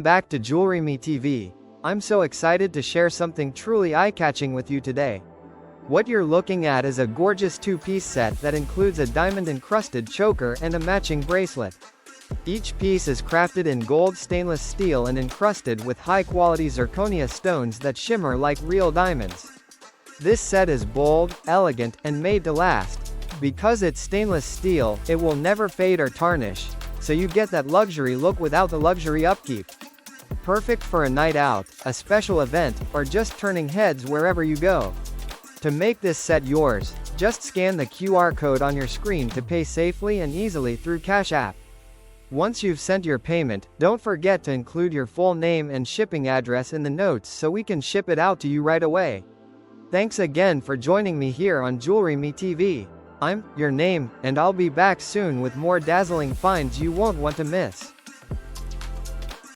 Back to jewelrymetv. I'm so excited to share something truly eye-catching with you today. What you're looking at is a gorgeous two-piece set that includes a diamond-encrusted choker and a matching bracelet. Each piece is crafted in gold stainless steel and encrusted with high-quality zirconia stones that shimmer like real diamonds. This set is bold, elegant, and made to last. Because it's stainless steel, it will never fade or tarnish, so you get that luxury look without the luxury upkeep. Perfect for a night out, a special event, or just turning heads wherever you go. To make this set yours, just scan the QR code on your screen to pay safely and easily through Cash App. Once you've sent your payment, don't forget to include your full name and shipping address in the notes so we can ship it out to you right away. Thanks again for joining me here on jewelrymetv. I'm your name, and I'll be back soon with more dazzling finds you won't want to miss.